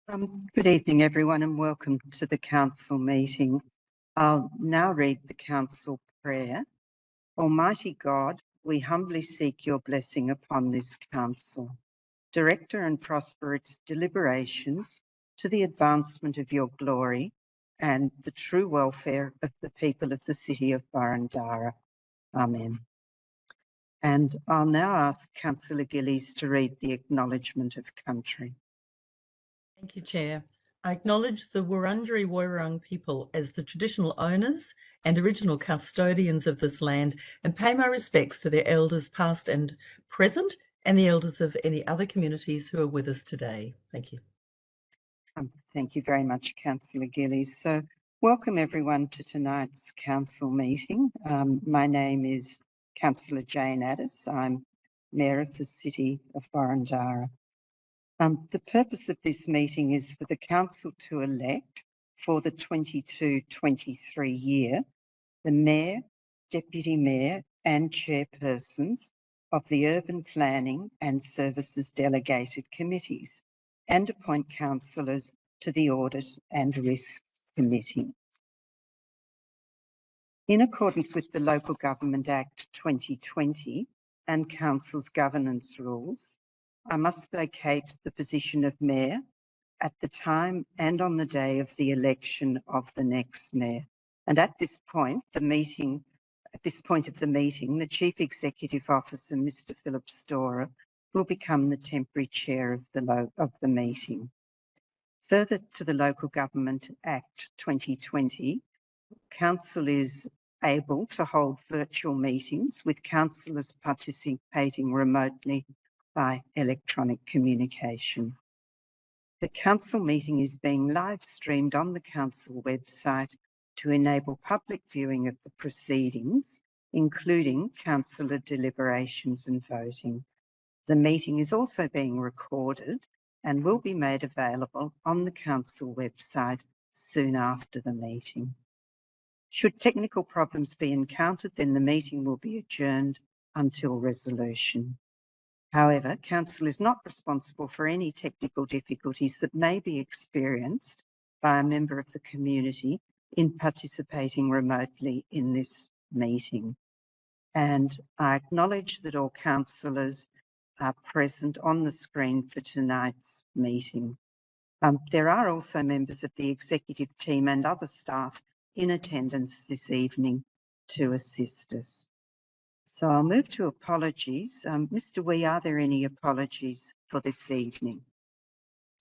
Good evening, everyone, and welcome to the council meeting. I'll now read the council prayer. Almighty God, we humbly seek your blessing upon this council. Director and prosper its deliberations to the advancement of your glory and the true welfare of the people of the city of Burundara. Amen. And I'll now ask Councillor Gillies to read the acknowledgement of country. Thank you, Chair. I acknowledge the Wurundjeri Woiwurrung people as the traditional owners and original custodians of this land and pay my respects to their elders past and present and the elders of any other communities who are with us today. Thank you. Thank you very much, Councillor Gillies. So welcome everyone to tonight's council meeting. My name is Councillor Jane Addis. I'm Mayor of the City of Burundara. The purpose of this meeting is for the council to elect for the 22-23 year the Mayor, Deputy Mayor and Chairpersons of the Urban Planning and Services Delegated Committees and appoint councillors to the Audit and Risk Committee. In accordance with the Local Government Act 2020 and Council's governance rules, I must vacate the position of Mayor at the time and on the day of the election of the next Mayor. And at this point of the meeting, the Chief Executive Officer, Mr. Philip Storer, will become the temporary chair of the meeting. Further to the Local Government Act 2020, Council is able to hold virtual meetings with councillors participating remotely by electronic communication. The council meeting is being live streamed on the council website to enable public viewing of the proceedings, including councillor deliberations and voting. The meeting is also being recorded and will be made available on the council website soon after the meeting. Should technical problems be encountered, then the meeting will be adjourned until resolution. However, Council is not responsible for any technical difficulties that may be experienced by a member of the community in participating remotely in this meeting. And I acknowledge that all councillors are present on the screen for tonight's meeting. There are also members of the executive team and other staff in attendance this evening to assist us. So I'll move to apologies. Mr. Wee, are there any apologies for this evening?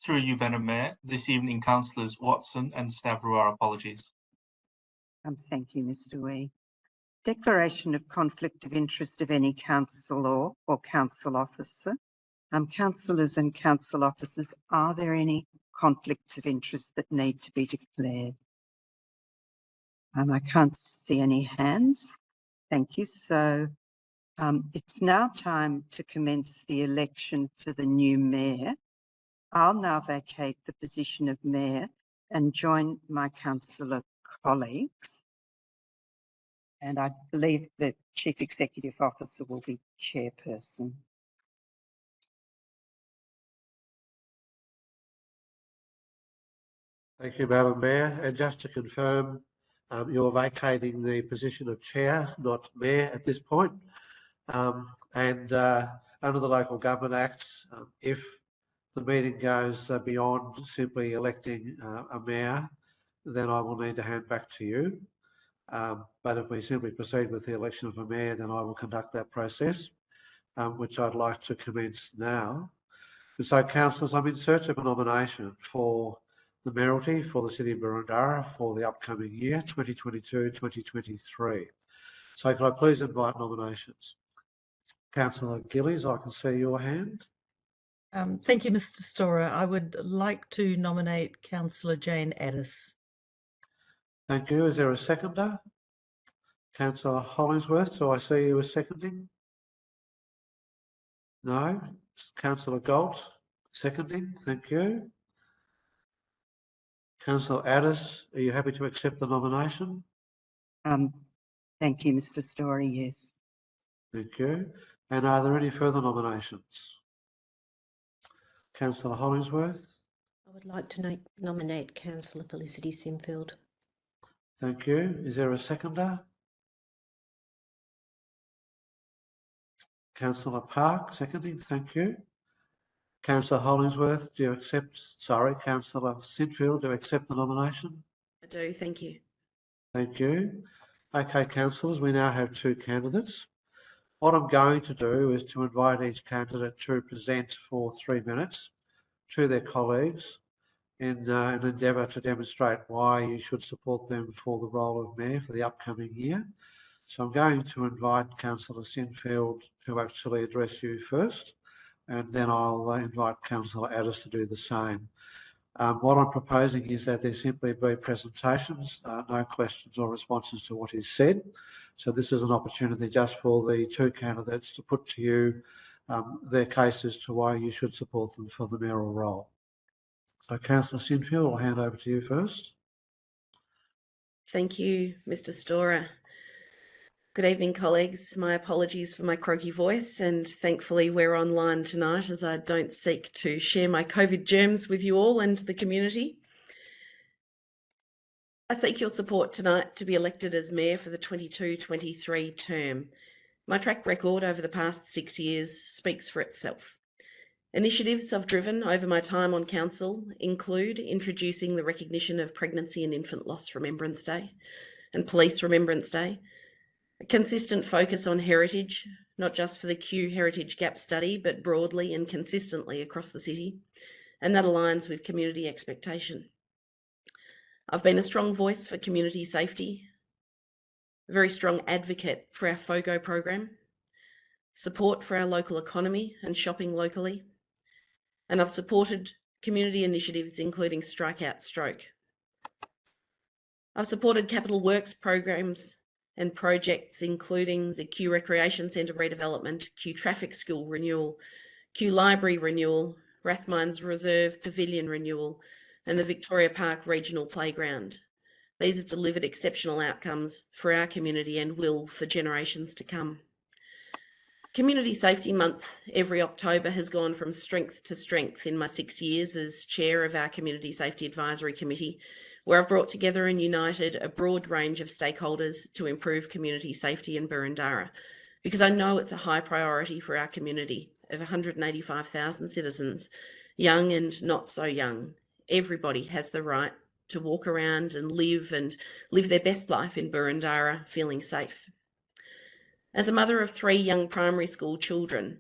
Through you, Madam Mayor, this evening Councillors Watson and Stavro are apologies. Thank you, Mr. Wee. Declaration of conflict of interest of any councillor or council officer. Councillors and council officers, are there any conflicts of interest that need to be declared? I can't see any hands. Thank you. So it's now time to commence the election for the new Mayor. I'll now vacate the position of Mayor and join my councillor colleagues. And I believe the Chief Executive Officer will be chairperson. Thank you, Madam Mayor. And just to confirm, you're vacating the position of Chair, not Mayor at this point. Under the Local Government Act, if the meeting goes beyond simply electing a Mayor, then I will need to hand back to you. But if we simply proceed with the election of a Mayor, then I will conduct that process, which I'd like to commence now. And so, councillors, I'm in search of a nomination for the mayoralty for the City of Burundara for the upcoming year, 2022-2023. So can I please invite nominations? Councillor Gillies, I can see your hand. Thank you, Mr. Storer. I would like to nominate Councillor Jane Addis. Thank you. Is there a seconder? Councillor Hollingsworth, do I see you as seconding? No. Councillor Galt, seconding. Thank you. Councillor Addis, are you happy to accept the nomination? Thank you, Mr. Story, yes. Thank you. And are there any further nominations? Councillor Hollingsworth? would like to nominate Councillor Felicity Sinfield. Thank you. Is there a seconder? Councillor Park, seconding. Thank you. Councillor Hollingsworth, do you accept, Councillor Sinfield, do you accept the nomination? I do, thank you. Thank you. Okay, councillors, we now have 2 candidates. What I'm going to do is to invite each candidate to present for 3 minutes to their colleagues in an endeavour to demonstrate why you should support them for the role of Mayor for the upcoming year. So I'm going to invite Councillor Sinfield to actually address you first, and then I'll invite Councillor Addis to do the same. What I'm proposing is that there simply be presentations, no questions or responses to what is said. So this is an opportunity just for the 2 candidates to put to you their case as to why you should support them for the mayoral role. So Councillor Sinfield, I'll hand over to you first. Thank you, Mr. Storer. Good evening, colleagues. My apologies for my croaky voice, and thankfully we're online tonight as I don't seek to share my COVID germs with you all and the community. I seek your support tonight to be elected as Mayor for the 22-23 term. My track record over the past 6 years speaks for itself. Initiatives I've driven over my time on council include introducing the recognition of Pregnancy and Infant Loss Remembrance Day and Police Remembrance Day, a consistent focus on heritage, not just for the Kew Heritage Gap study, but broadly and consistently across the city, and that aligns with community expectation. I've been a strong voice for community safety, a very strong advocate for our FOGO program, support for our local economy and shopping locally, and I've supported community initiatives including Strike Out Stroke. I've supported capital works programs and projects including the Kew Recreation Centre redevelopment, Kew Traffic School renewal, Kew Library renewal, Rathmines Reserve Pavilion renewal, and the Victoria Park Regional Playground. These have delivered exceptional outcomes for our community and will for generations to come. Community Safety Month every October has gone from strength to strength in my 6 years as chair of our Community Safety Advisory Committee, where I've brought together and united a broad range of stakeholders to improve community safety in Boroondara, because I know it's a high priority for our community of 185,000 citizens, young and not so young. Everybody has the right to walk around and live their best life in Boroondara feeling safe. As a mother of 3 young primary school children,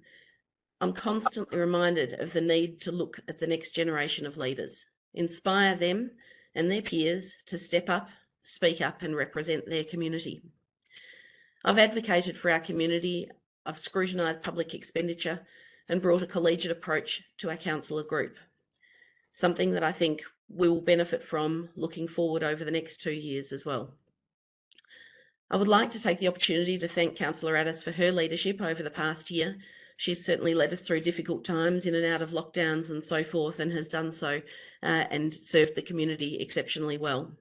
I'm constantly reminded of the need to look at the next generation of leaders, inspire them and their peers to step up, speak up and represent their community. I've advocated for our community, I've scrutinised public expenditure and brought a collegiate approach to our councillor group, something that I think we will benefit from looking forward over the next 2 years as well. I would like to take the opportunity to thank Councillor Addis for her leadership over the past year. She's certainly led us through difficult times in and out of lockdowns and so forth, and has done so and served the community exceptionally well.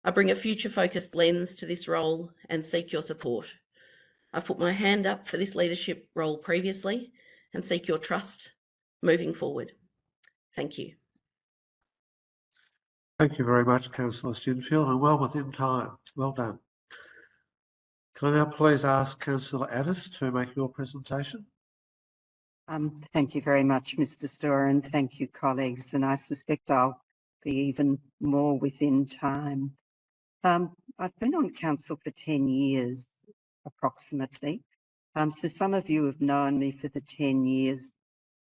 I bring a future-focused lens to this role and seek your support. I've put my hand up for this leadership role previously and seek your trust moving forward. Thank you. Thank you very much, Councillor Sinfield, and well within time. Well done. Can I now please ask Councillor Addis to make your presentation? Thank you very much, Mr. Storer, and thank you, colleagues. And I suspect I'll be even more within time. I've been on council for 10 years, approximately. So some of you have known me for the 10 years,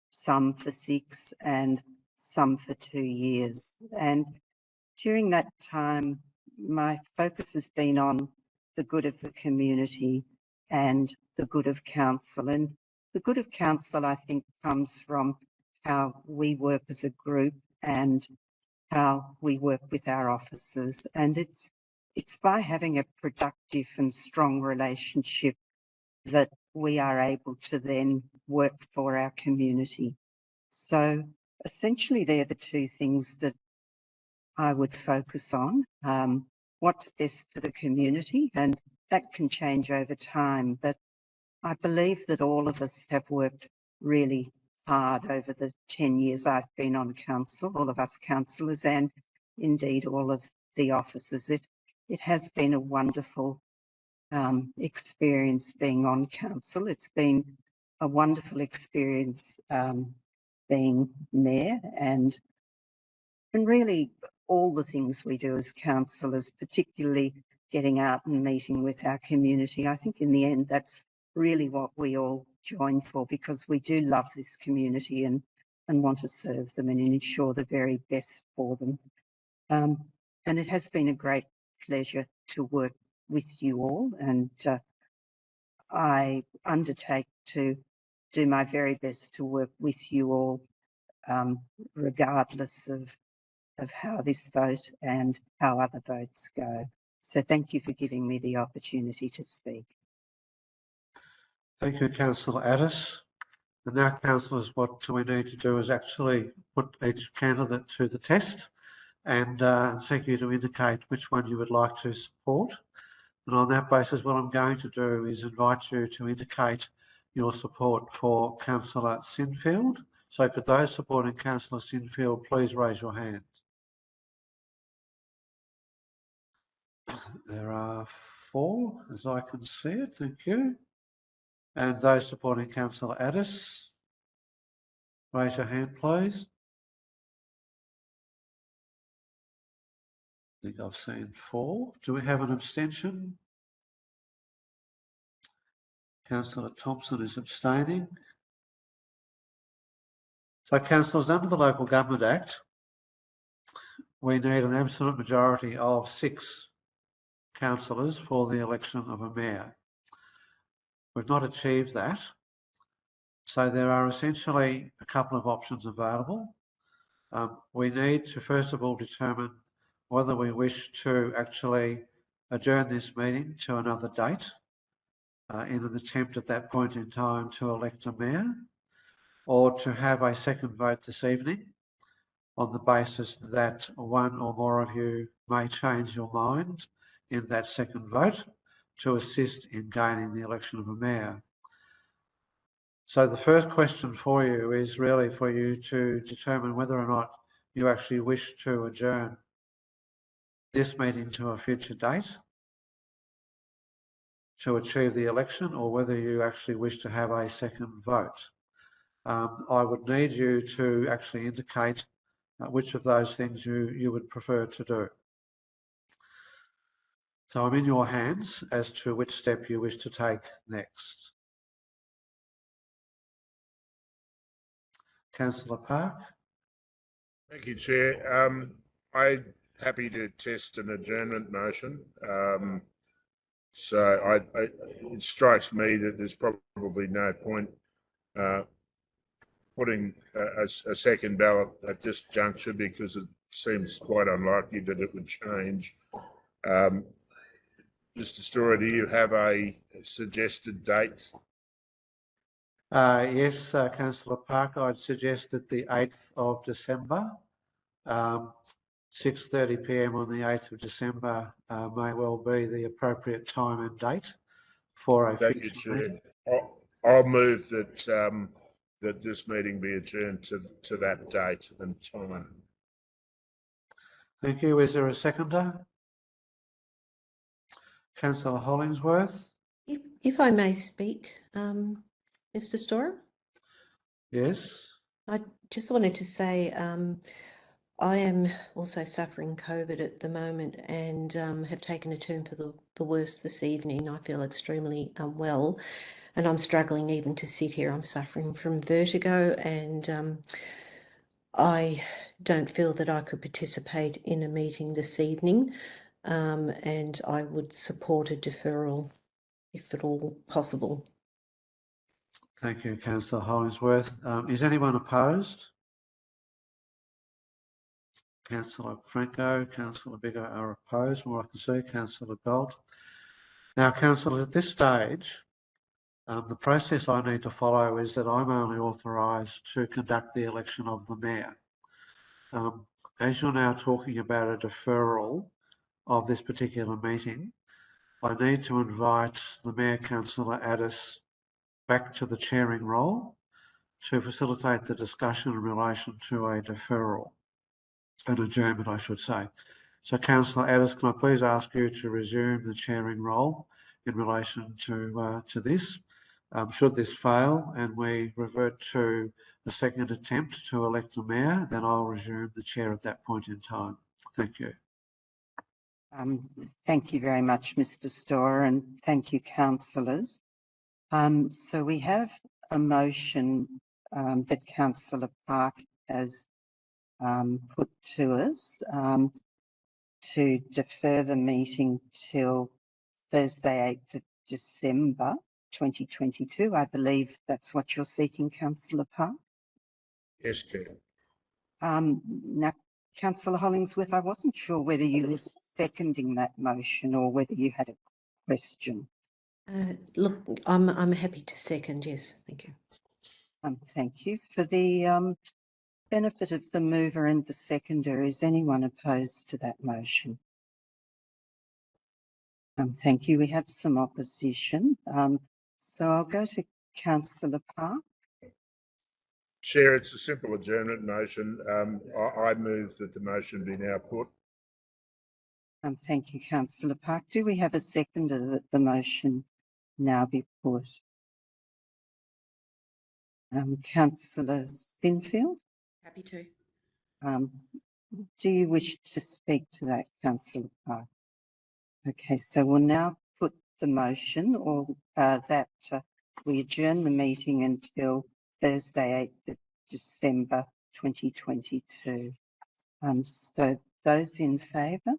some for 6 and some for 2 years. And during that time, my focus has been on the good of the community and the good of council. And the good of council, I think, comes from how we work as a group and how we work with our officers. And it's by having a productive and strong relationship that we are able to then work for our community. So essentially, they're the 2 things that I would focus on. What's best for the community, and that can change over time. But I believe that all of us have worked really hard over the 10 years I've been on council, all of us councillors and indeed all of the officers. It has been a wonderful experience being on council. It's been a wonderful experience being mayor and really all the things we do as councillors, particularly getting out and meeting with our community. I think in the end, that's really what we all join for, because we do love this community and want to serve them and ensure the very best for them. And it has been a great pleasure to work with you all, and I undertake to do my very best to work with you all, regardless of how this vote and how other votes go. So thank you for giving me the opportunity to speak. Thank you, Councillor Addis. And now, councillors, what we need to do is actually put each candidate to the test and seek you to indicate which one you would like to support. And on that basis, what I'm going to do is invite you to indicate your support for Councillor Sinfield. So could those supporting Councillor Sinfield please raise your hand? There are 4, as I can see it. Thank you. And those supporting Councillor Addis, raise your hand, please. I think I've seen 4. Do we have an abstention? Councillor Thompson is abstaining. So, councillors, under the Local Government Act, we need an absolute majority of 6 councillors for the election of a mayor. We've not achieved that. So there are essentially a couple of options available. We need to first of all determine whether we wish to actually adjourn this meeting to another date in an attempt at that point in time to elect a mayor, or to have a second vote this evening on the basis that one or more of you may change your mind in that second vote to assist in gaining the election of a mayor. So the first question for you is really for you to determine whether or not you actually wish to adjourn this meeting to a future date to achieve the election, or whether you actually wish to have a second vote. I would need you to actually indicate which of those things you would prefer to do. So I'm in your hands as to which step you wish to take next. Councillor Park. Thank you, Chair. I'm happy to test an adjournment motion. So it strikes me that there's probably no point putting a second ballot at this juncture, because it seems quite unlikely that it would change. Mr. Storer, do you have a suggested date? Yes, Councillor Park, I'd suggest that the 8th of December, 6:30 p.m. on the 8th of December may well be the appropriate time and date for a Thank you, Chair. I'll move that that this meeting be adjourned to that date and time. Thank you. Is there a seconder? Councillor Hollingsworth? If I may speak, Mr. Storer? Yes. I just wanted to say I am also suffering COVID at the moment and have taken a turn for the worse this evening. I feel extremely unwell and I'm struggling even to sit here. I'm suffering from vertigo and I don't feel that I could participate in a meeting this evening, and I would support a deferral if at all possible. Thank you, Councillor Hollingsworth. Is anyone opposed? Councillor Franco, Councillor Bigger are opposed, from what I can see. Councillor Gold. Now, councillors, at this stage, the process I need to follow is that I'm only authorised to conduct the election of the mayor. As you're now talking about a deferral of this particular meeting, I need to invite the Mayor, Councillor Addis, back to the chairing role to facilitate the discussion in relation to a deferral, an adjournment, I should say. So, Councillor Addis, can I please ask you to resume the chairing role in relation to this? Should this fail and we revert to the second attempt to elect a mayor, then I'll resume the chair at that point in time. Thank you. Thank you very much, Mr. Storer, and thank you, councillors. So we have a motion that Councillor Park has put to us to defer the meeting till Thursday, 8th of December 2022. I believe that's what you're seeking, Councillor Park. Yes, Chair. Now, Councillor Hollingsworth, I wasn't sure whether you were seconding that motion or whether you had a question. Look, I'm happy to second. Yes, thank you. Thank you. For the benefit of the mover and the seconder, is anyone opposed to that motion? Thank you. We have some opposition. So I'll go to Councillor Park. Chair, it's a simple adjournment motion. I move that the motion be now put. Thank you, Councillor Park. Do we have a seconder that the motion now be put? Councillor Sinfield? Happy to. Do you wish to speak to that, Councillor Park? Okay, so we'll now put the motion or that we adjourn the meeting until Thursday, 8th of December 2022. So those in favour?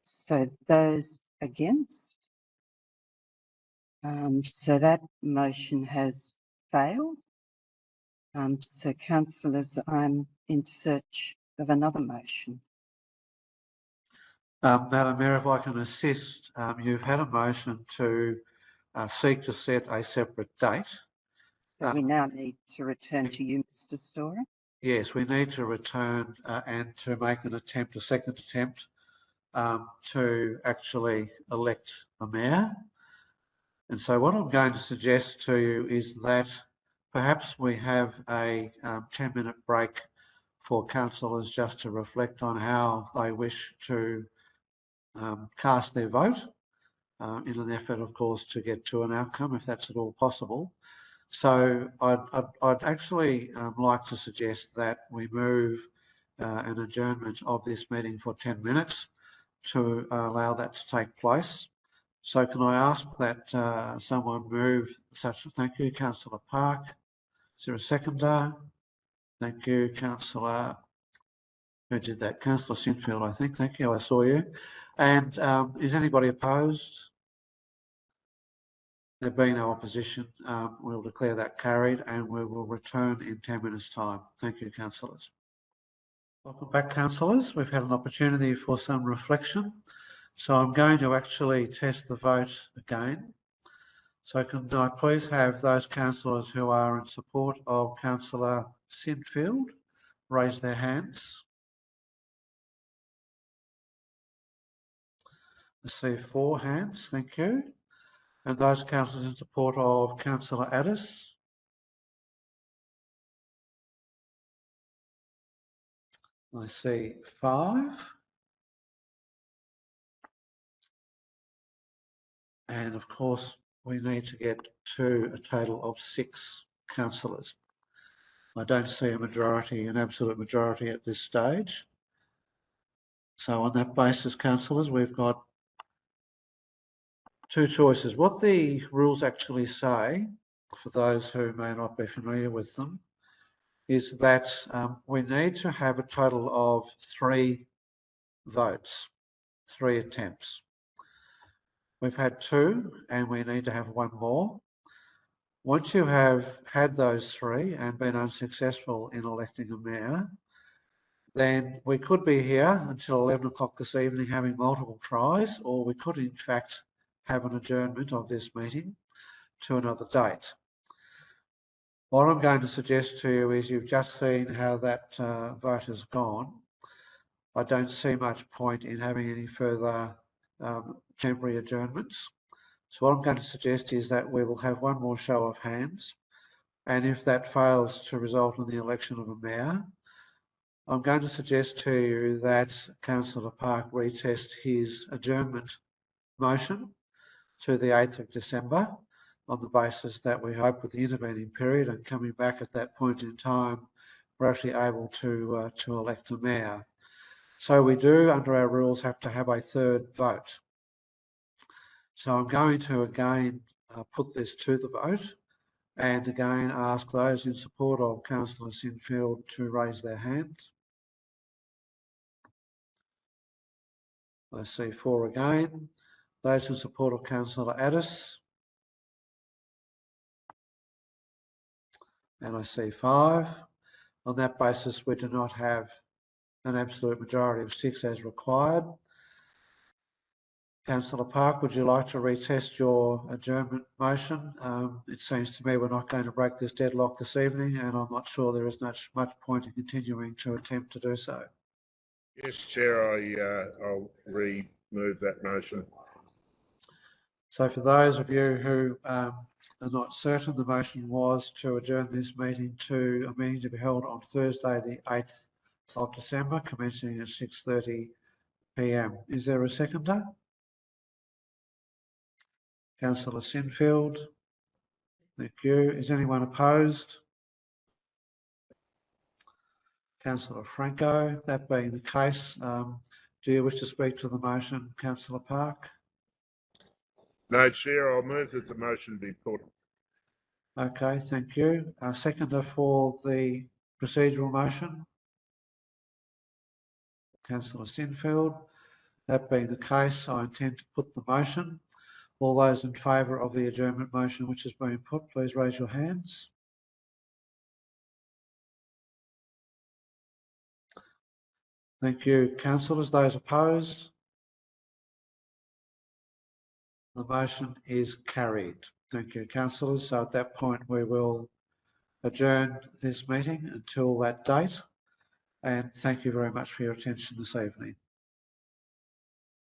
So those against? So that motion has failed. So councillors, I'm in search of another motion. Madam Mayor, if I can assist, you've had a motion to seek to set a separate date. So we now need to return to you, Mr. Storer. Yes, we need to return and to make an attempt, a second attempt, to actually elect a mayor. And so what I'm going to suggest to you is that perhaps we have a 10-minute break for councillors just to reflect on how they wish to cast their vote in an effort, of course, to get to an outcome, if that's at all possible. So I'd actually like to suggest that we move an adjournment of this meeting for 10 minutes to allow that to take place. So can I ask that someone move such? Thank you, Councillor Park. Is there a seconder? Thank you, Councillor. Who did that? Councillor Sinfield, I think. Thank you. I saw you. And is anybody opposed? There being no opposition, we'll declare that carried and we will return in 10 minutes' time. Thank you, councillors. Welcome back, councillors. We've had an opportunity for some reflection. So I'm going to actually test the vote again. So can I please have those councillors who are in support of Councillor Sinfield raise their hands? I see 4 hands. Thank you. And those councillors in support of Councillor Addis? I see 5. And of course, we need to get to a total of 6 councillors. I don't see a majority, an absolute majority at this stage. So on that basis, councillors, we've got 2 choices. What the rules actually say, for those who may not be familiar with them, is that we need to have a total of 3 votes, 3 attempts. We've had 2 and we need to have 1 more. Once you have had those 3 and been unsuccessful in electing a mayor, then we could be here until 11 o'clock this evening having multiple tries, or we could in fact have an adjournment of this meeting to another date. What I'm going to suggest to you is you've just seen how that vote has gone. I don't see much point in having any further temporary adjournments. So what I'm going to suggest is that we will have one more show of hands, and if that fails to result in the election of a mayor, I'm going to suggest to you that Councillor Park retest his adjournment motion to the 8th of December on the basis that we hope with the intervening period and coming back at that point in time, we're actually able to elect a mayor. So we do, under our rules, have to have a third vote. So I'm going to again put this to the vote and again ask those in support of Councillor Sinfield to raise their hands. I see 4 again. Those in support of Councillor Addis. And I see 5. On that basis, we do not have an absolute majority of 6 as required. Councillor Park, would you like to retest your adjournment motion? It seems to me we're not going to break this deadlock this evening, and I'm not sure there is much point in continuing to attempt to do so. Yes, Chair, I'll remove that motion. So for those of you who are not certain, the motion was to adjourn this meeting to a meeting to be held on Thursday, the 8th of December, commencing at 6:30 p.m. Is there a seconder? Councillor Sinfield. Thank you. Is anyone opposed? Councillor Franco. That being the case, do you wish to speak to the motion, Councillor Park? No, Chair, I'll move that the motion be put. Okay, thank you. Seconder for the procedural motion? Councillor Sinfield. That being the case, I intend to put the motion. All those in favour of the adjournment motion which has been put, please raise your hands. Thank you, councillors. Those opposed? The motion is carried. Thank you, councillors. So at that point, we will adjourn this meeting until that date. And thank you very much for your attention this evening.